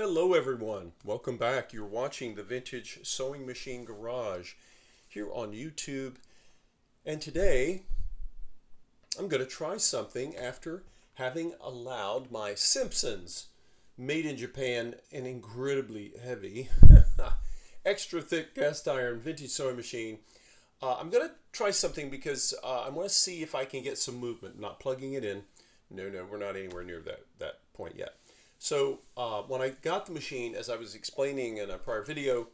Hello everyone, welcome back. You're watching the Vintage Sewing Machine Garage here on YouTube. And today I'm going to try something after having allowed my Simpsons made in Japan and incredibly heavy extra thick cast iron vintage sewing machine. I'm going to try something because I want to see if I can get some movement. Not plugging it in. No, we're not anywhere near that point yet. So when I got the machine, as I was explaining in a prior video,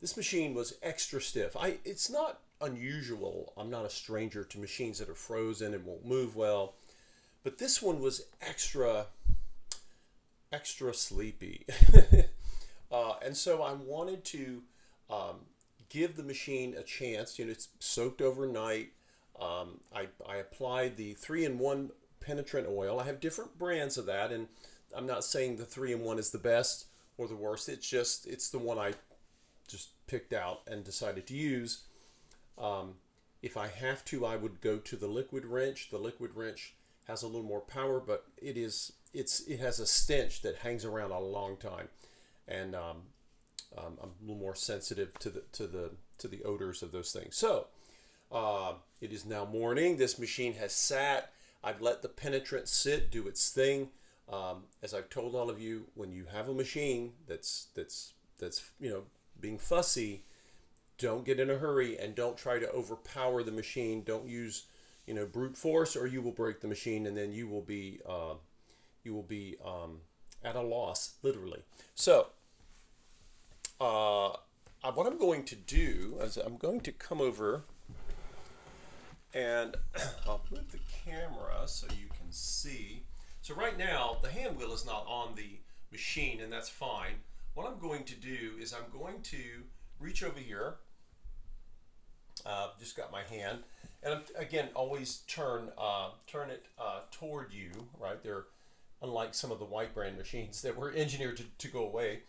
this machine was extra stiff. It's not unusual. I'm not a stranger to machines that are frozen and won't move well, but this one was extra sleepy. And so I wanted to give the machine a chance. You know, it's soaked overnight. I applied the 3-in-1 penetrant oil. I have different brands of that, and I'm not saying the 3-in-1 is the best or the worst. It's the one I just picked out and decided to use. If I have to, I would go to the liquid wrench. The liquid wrench has a little more power, but it has a stench that hangs around a long time, and I'm a little more sensitive to the odors of those things. So it is now morning. This machine has sat. I've let the penetrant sit, do its thing. As I've told all of you, when you have a machine that's being fussy, don't get in a hurry and don't try to overpower the machine. Don't use brute force, or you will break the machine, and then you will be at a loss, literally. So what I'm going to do is I'm going to come over and I'll move the camera so you can see. So right now, the hand wheel is not on the machine, and that's fine. What I'm going to do is I'm going to reach over here. Just got my hand, and again, always turn it toward you. Right, they're unlike some of the white brand machines that were engineered to go away,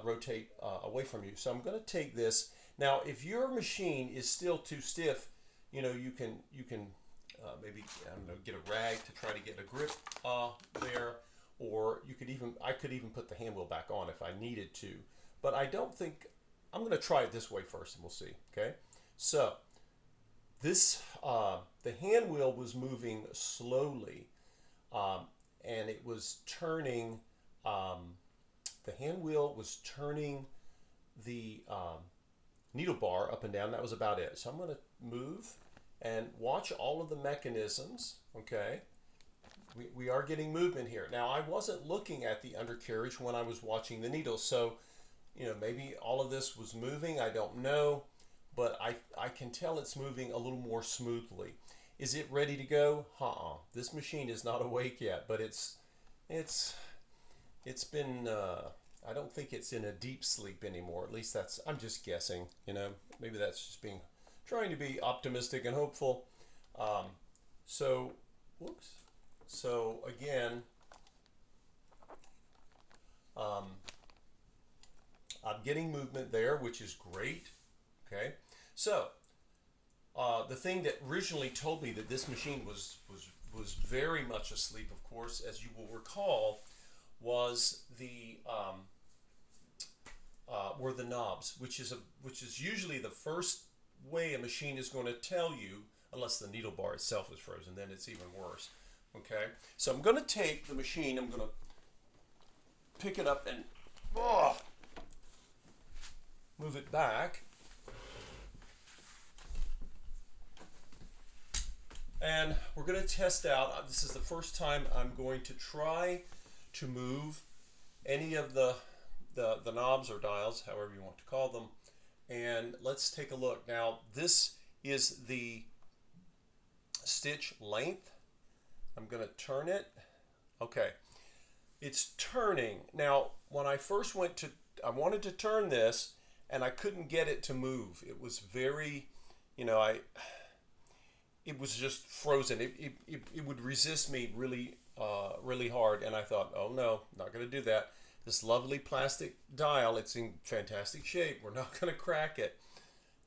rotate away from you. So I'm going to take this now. If your machine is still too stiff, you can maybe get a rag to try to get a grip there, or I could even put the hand wheel back on if I needed to, but I don't think I'm going to try it this way first, and we'll see. Okay, so this the hand wheel was moving slowly, and it was turning. The hand wheel was turning the needle bar up and down. That was about it. So I'm going to move and watch all of the mechanisms. Okay, we are getting movement here. Now, I wasn't looking at the undercarriage when I was watching the needles, so maybe all of this was moving. I don't know, but I can tell it's moving a little more smoothly. Is it ready to go? This machine is not awake yet, but it's been. I don't think it's in a deep sleep anymore. At least I'm just guessing. Maybe that's just trying to be optimistic and hopeful. So again, I'm getting movement there, which is great. Okay, so the thing that originally told me that this machine was very much asleep, of course, as you will recall, was were the knobs, which is usually the first way a machine is going to tell you, unless the needle bar itself is frozen, then it's even worse. Okay, so I'm going to take the machine, I'm going to pick it up and move it back, and we're going to test out. This is the first time I'm going to try to move any of the knobs or dials, however you want to call them. And let's take a look. Now, this is the stitch length. I'm going to turn it. Okay, it's turning. Now, when I first I wanted to turn this, and I couldn't get it to move. It was very, it was just frozen. It would resist me really hard, and I thought, oh no, not going to do that. This lovely plastic dial, it's in fantastic shape. We're not going to crack it.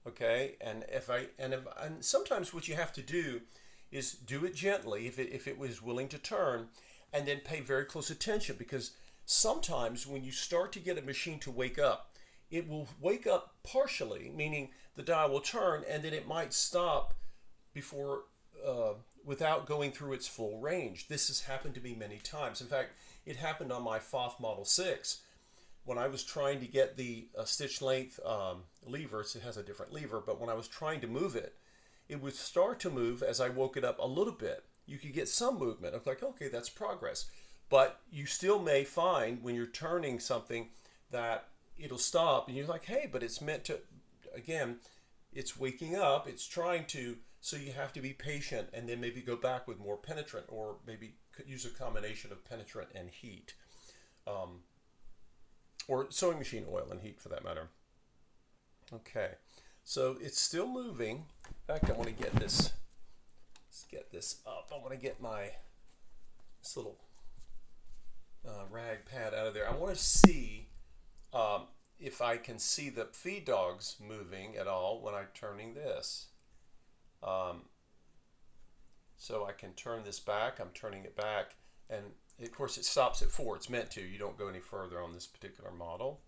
Okay, and sometimes what you have to do is do it gently if it was willing to turn, and then pay very close attention, because sometimes when you start to get a machine to wake up, it will wake up partially, meaning the dial will turn and then it might stop before without going through its full range. This has happened to me many times. In fact, it happened on my FOF Model 6 when I was trying to get the stitch length lever. It has a different lever, but when I was trying to move it, it would start to move as I woke it up a little bit. You could get some movement. I was like, okay, that's progress. But you still may find when you're turning something that it'll stop and you're like, hey, but it's meant to, again, it's waking up, it's trying to, so you have to be patient and then maybe go back with more penetrant, or maybe use a combination of penetrant and heat. Or sewing machine oil and heat for that matter. Okay, so it's still moving. In fact, I want to get this, let's get this up. I want to get this little rag pad out of there. I want to see if I can see the feed dogs moving at all when I'm turning this. So I can turn this back. I'm turning it back, and of course it stops at 4. It's meant to. You don't go any further on this particular model.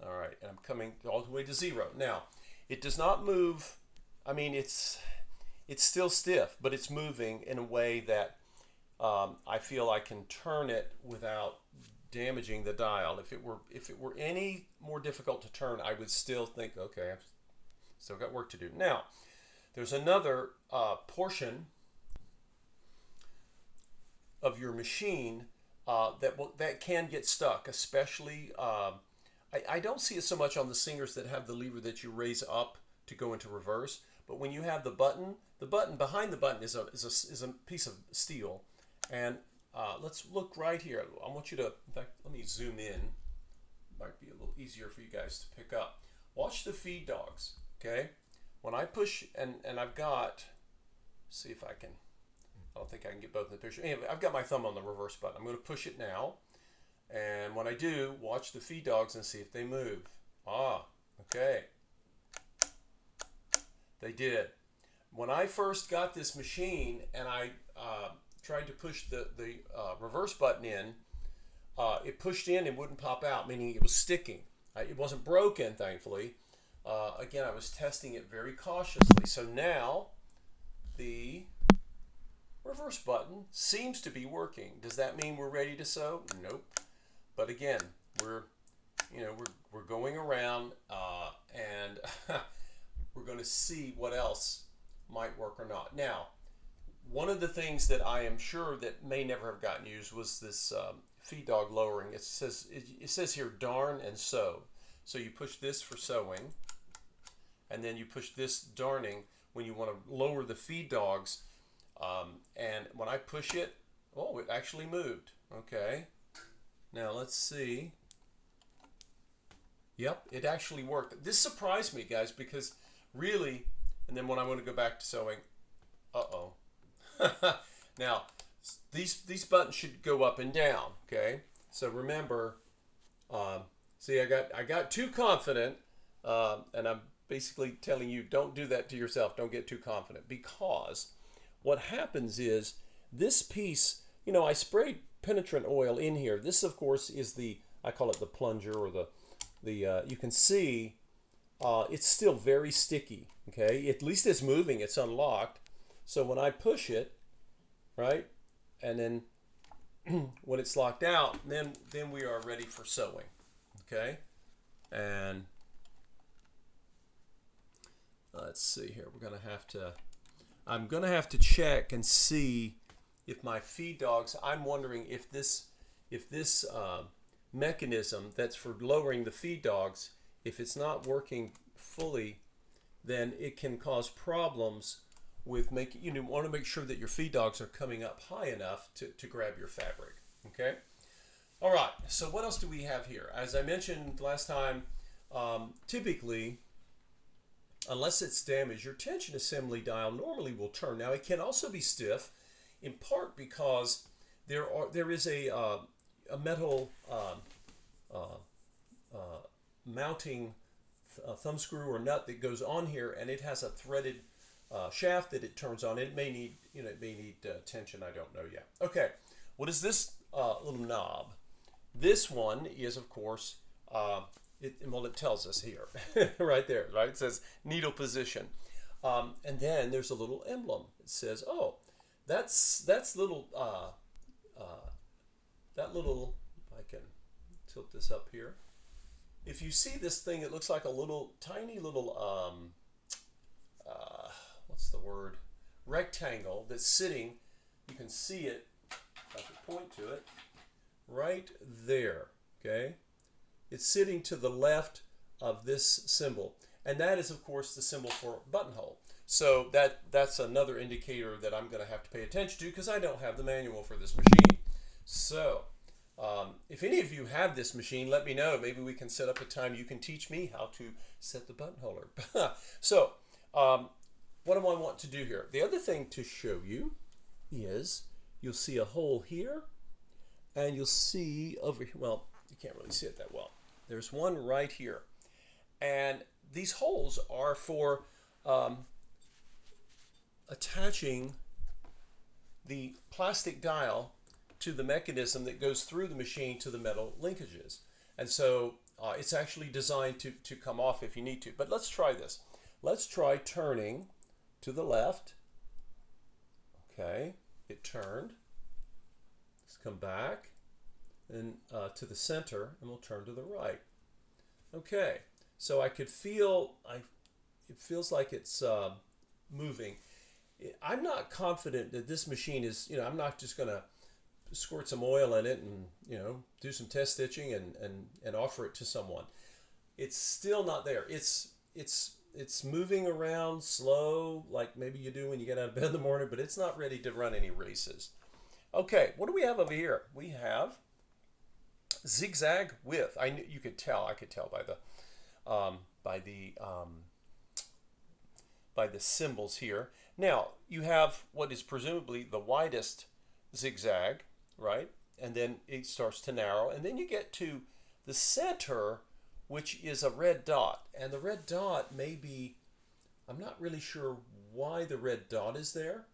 All right, and I'm coming all the way to 0. Now, it does not move. I mean, it's still stiff, but it's moving in a way that I feel I can turn it without damaging the dial. If it were any more difficult to turn, I would still think, okay, I've still got work to do. Now, there's another portion of your machine that can get stuck, especially. I don't see it so much on the singers that have the lever that you raise up to go into reverse, but when you have the button behind the button is a piece of steel, and let's look right here. I want you to, in fact, let me zoom in. Might be a little easier for you guys to pick up. Watch the feed dogs, okay? When I push, and I've got, see if I can, I don't think I can get both in the picture. Anyway, I've got my thumb on the reverse button. I'm going to push it now. And when I do, watch the feed dogs and see if they move. Ah, okay. They did. When I first got this machine and I tried to push the reverse button in, it pushed in and wouldn't pop out, meaning it was sticking. It wasn't broken, thankfully. Again, I was testing it very cautiously. So now the reverse button seems to be working. Does that mean we're ready to sew? Nope. But again, we're going around and we're going to see what else might work or not. Now, one of the things that I am sure that may never have gotten used was this feed dog lowering. It says here darn and sew. So you push this for sewing, and then you push this darning when you want to lower the feed dogs. And when I push it, oh, it actually moved. Okay. Now let's see. Yep, it actually worked. This surprised me, guys, because really, and then when I want to go back to sewing, uh-oh. Now, these buttons should go up and down, okay? So remember, see, I got too confident, and I'm basically telling you, don't do that to yourself. Don't get too confident, because what happens is this piece, I sprayed penetrant oil in here. This, of course, is I call it the plunger, or you can see it's still very sticky, okay? At least it's moving, it's unlocked. So when I push it, right, and then when it's locked out, then we are ready for sewing, okay? And let's see here. I'm gonna have to check and see if my feed dogs. I'm wondering if this mechanism that's for lowering the feed dogs, if it's not working fully, then it can cause problems with making. You want to make sure that your feed dogs are coming up high enough to grab your fabric. Okay. All right. So what else do we have here? As I mentioned last time, typically, unless it's damaged, your tension assembly dial normally will turn. Now it can also be stiff, in part because there is a metal mounting thumb screw or nut that goes on here, and it has a threaded shaft that it turns on. It may need tension. I don't know yet. Okay, what does this little knob. This one is, of course, it tells us here, right there, right? It says needle position. And then there's a little emblem. It says, oh, that's little, that little, if I can tilt this up here. If you see this thing, it looks like a little, tiny little, what's the word? Rectangle that's sitting, you can see it, if I can point to it, right there, okay? It's sitting to the left of this symbol. And that is, of course, the symbol for buttonhole. So that's another indicator that I'm going to have to pay attention to because I don't have the manual for this machine. So if any of you have this machine, let me know. Maybe we can set up a time you can teach me how to set the buttonholer. So what do I want to do here? The other thing to show you is you'll see a hole here and you'll see over here. Well, you can't really see it that well. There's one right here. And these holes are for attaching the plastic dial to the mechanism that goes through the machine to the metal linkages. And so it's actually designed to come off if you need to. But let's try this. Let's try turning to the left. Okay, it turned. Let's come back and to the center, and we'll turn to the right. Okay, so I could feel, it feels like it's moving. I'm not confident that this machine is, I'm not just going to squirt some oil in it and, do some test stitching and offer it to someone. It's still not there. It's moving around slow, like maybe you do when you get out of bed in the morning, but it's not ready to run any races. Okay, what do we have over here? We have zigzag width. You could tell. I could tell by the symbols here. Now you have what is presumably the widest zigzag, right? And then it starts to narrow, and then you get to the center, which is a red dot. And the red dot may be, I'm not really sure why the red dot is there.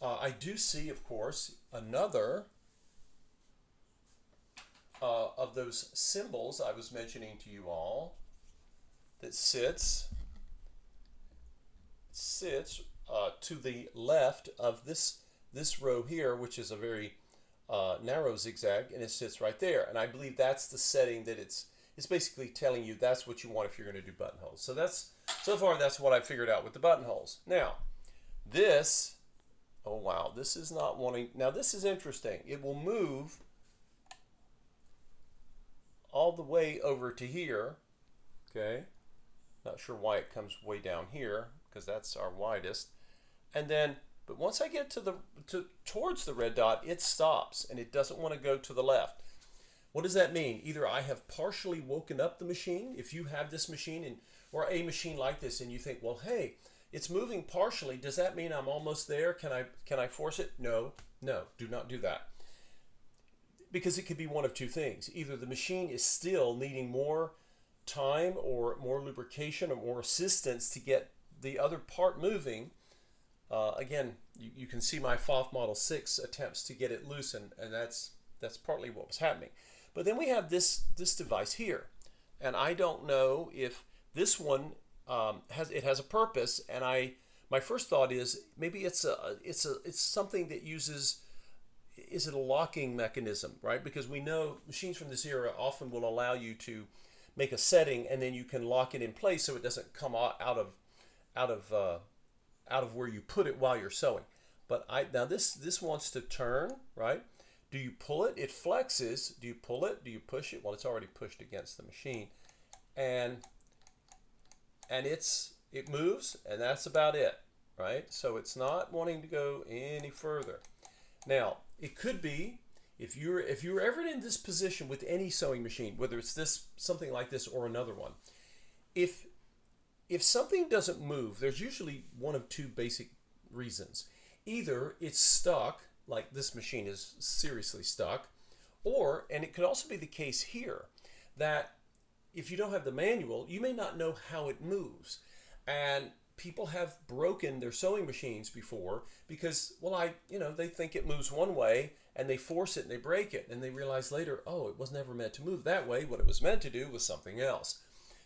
I do see, of course, another of those symbols I was mentioning to you all that sits to the left of this row here, which is a very narrow zigzag, and it sits right there. And I believe that's the setting that it's basically telling you that's what you want if you're going to do buttonholes. So far that's what I figured out with the buttonholes. Now this, oh wow, this is not wanting, now this is interesting. It will move all the way over to here, okay? Not sure why it comes way down here, because that's our widest. And then, but once I get towards the red dot, it stops and it doesn't want to go to the left. What does that mean? Either I have partially woken up the machine, if you have this machine or a machine like this, and you think, well, hey, it's moving partially. Does that mean I'm almost there? Can I force it? No, do not do that. Because it could be one of two things. Either the machine is still needing more time or more lubrication or more assistance to get the other part moving. Again, you can see my FOF Model 6 attempts to get it loose, and that's partly what was happening. But then we have this device here, and I don't know if this one has a purpose. And my first thought is maybe it's something that uses, is it a locking mechanism, right? Because we know machines from this era often will allow you to make a setting and then you can lock it in place so it doesn't come out of where you put it while you're sewing. But now this wants to turn, right? Do you pull it? It flexes. Do you pull it? Do you push it? Well, it's already pushed against the machine, and it moves, and that's about it, right? So it's not wanting to go any further. Now it could be if you're ever in this position with any sewing machine, whether it's something like this or another one, if something doesn't move, there's usually one of two basic reasons. Either it's stuck, like this machine is seriously stuck, and it could also be the case here, that if you don't have the manual, you may not know how it moves. And people have broken their sewing machines before because, well, they think it moves one way, and they force it and they break it, and they realize later, oh, it was never meant to move that way. What it was meant to do was something else.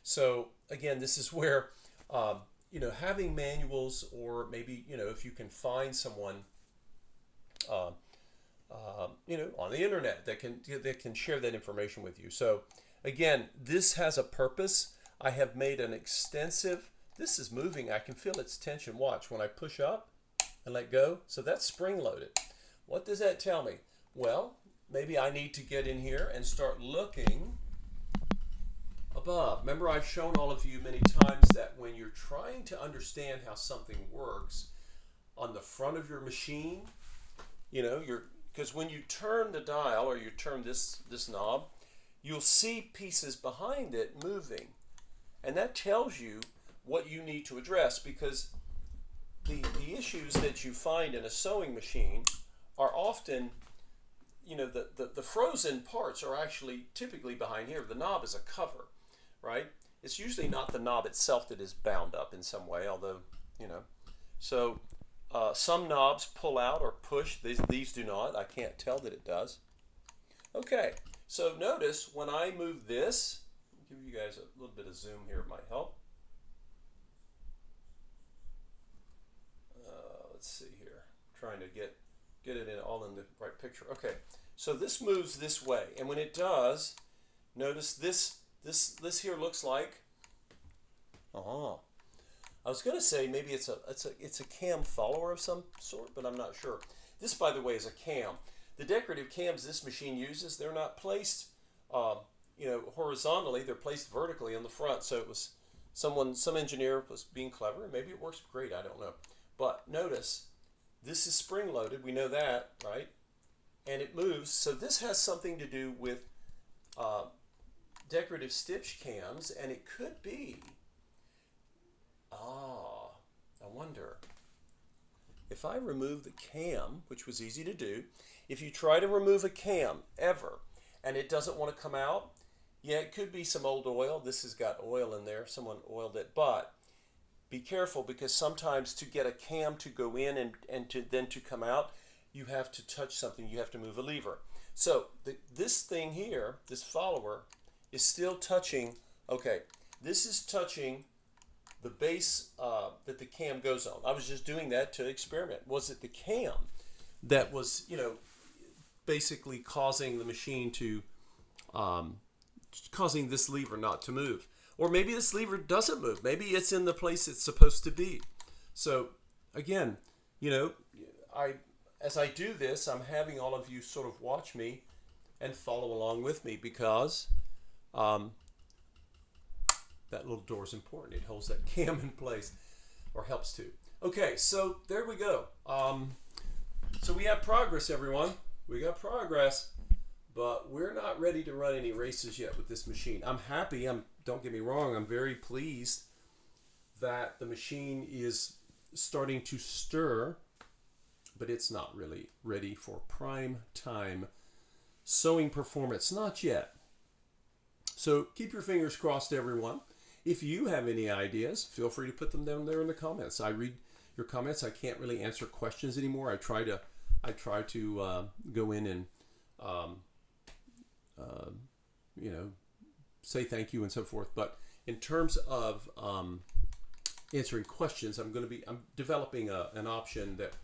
So again, this is where having manuals, or maybe if you can find someone on the internet that can share that information with you. So again, this has a purpose. I have made an extensive. This is moving. I can feel its tension. Watch when I push up and let go. So that's spring loaded. What does that tell me? Well, maybe I need to get in here and start looking above. Remember, I've shown all of you many times that when you're trying to understand how something works on the front of your machine, because when you turn the dial or you turn this knob, you'll see pieces behind it moving. And that tells you what you need to address, because the issues that you find in a sewing machine are often, the frozen parts are actually typically behind here. The knob is a cover, right? It's usually not the knob itself that is bound up in some way, although, So some knobs pull out or push. These do not. I can't tell that it does. Okay, so notice when I move this, I'll give you guys a little bit of zoom here, it might help. Let's see here. I'm trying to get it all in the right picture. Okay, so this moves this way, and when it does, notice this here looks like. I was going to say maybe it's a cam follower of some sort, but I'm not sure. This, by the way, is a cam. The decorative cams this machine uses, they're not placed horizontally. They're placed vertically on the front. So it was some engineer was being clever, and maybe it works great. I don't know. But notice this is spring loaded. We know that, right? And it moves. So this has something to do with decorative stitch cams, and it could be. I wonder if I remove the cam, which was easy to do. If you try to remove a cam ever and it doesn't want to come out, yeah, it could be some old oil. This has got oil in there. Someone oiled it, but be careful, because sometimes to get a cam to go in and to come out, you have to touch something. You have to move a lever. So this thing here, this follower, is still touching. Okay, this is touching the base that the cam goes on. I was just doing that to experiment. Was it the cam that was, basically causing the machine to, causing this lever not to move? Or maybe this lever doesn't move. Maybe it's in the place it's supposed to be. So again, as I do this, I'm having all of you sort of watch me and follow along with me, because that little door is important. It holds that cam in place, or helps to. Okay, so there we go. So we have progress, everyone. We got progress, but we're not ready to run any races yet with this machine. I'm happy. Don't get me wrong. I'm very pleased that the machine is starting to stir, but it's not really ready for prime time sewing performance. Not yet. So keep your fingers crossed, everyone. If you have any ideas, feel free to put them down there in the comments. I read your comments. I can't really answer questions anymore. I try to go in and say thank you and so forth. But in terms of answering questions, I'm developing an option that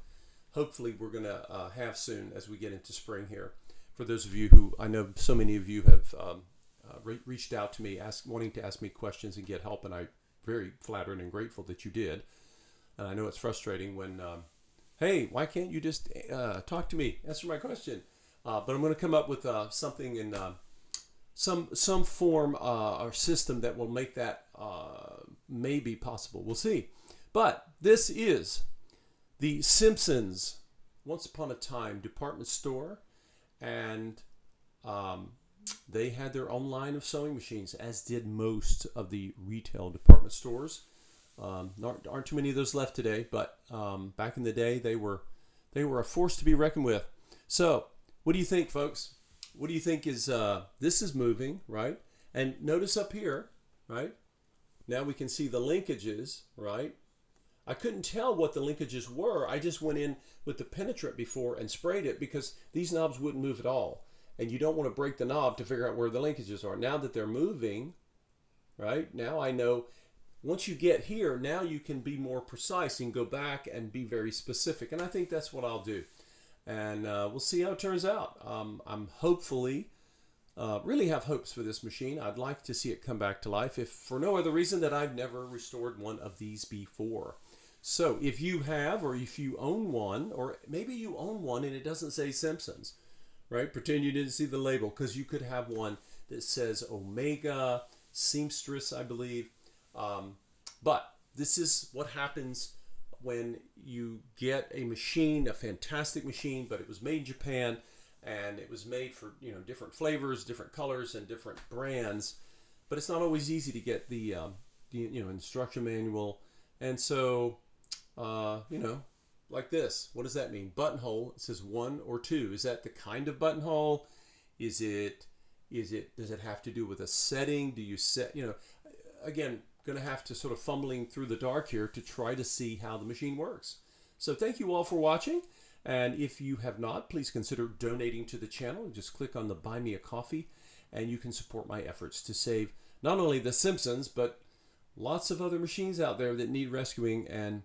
hopefully we're going to have soon as we get into spring here. For those of you who, I know so many of you have reached out to me wanting to ask me questions and get help, and I'm very flattered and grateful that you did. And I know it's frustrating when, hey, why can't you just talk to me, answer my question? But I'm going to come up with something in some form or system that will make that maybe possible. We'll see. But this is the Simpsons Once Upon a Time department store, and they had their own line of sewing machines, as did most of the retail department stores. Aren't too many of those left today, but back in the day, they were a force to be reckoned with. So, what do you think, folks? What do you think is this is moving, right? And notice up here, right? Now we can see the linkages, right, I couldn't tell what the linkages were. I just went in with the penetrant before and sprayed it because these knobs wouldn't move at all. And you don't want to break the knob to figure out where the linkages are. Now that they're moving, right, now I know once you get here, now you can be more precise and go back and be very specific. And I think that's what I'll do. And we'll see how it turns out. I'm hopefully, really have hopes for this machine. I'd like to see it come back to life, if for no other reason that I've never restored one of these before. So if you have, or if you own one, or maybe you own one and it doesn't say Simpsons, right? Pretend you didn't see the label, because you could have one that says Omega, Seamstress, I believe. But this is what happens when you get a machine, a fantastic machine, but it was made in Japan, and it was made for, you know, different flavors, different colors, and different brands. But it's not always easy to get the you know, instruction manual. And so, you know, like this. What does that mean? Buttonhole. It says 1 or 2. Is that the kind of buttonhole? Does it have to do with a setting? Do you set, you know, again, going to have to sort of fumbling through the dark here to try to see how the machine works. So thank you all for watching. And if you have not, please consider donating to the channel. Just click on the Buy Me a Coffee, and you can support my efforts to save not only the Simpsons, but lots of other machines out there that need rescuing. And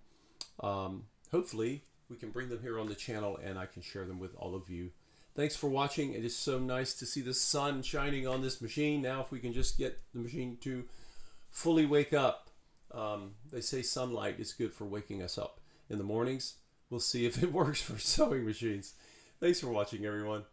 hopefully we can bring them here on the channel and I can share them with all of you. Thanks for watching. It is so nice to see the sun shining on this machine. Now if we can just get the machine to fully wake up. They say sunlight is good for waking us up in the mornings. We'll see if it works for sewing machines. Thanks for watching, everyone.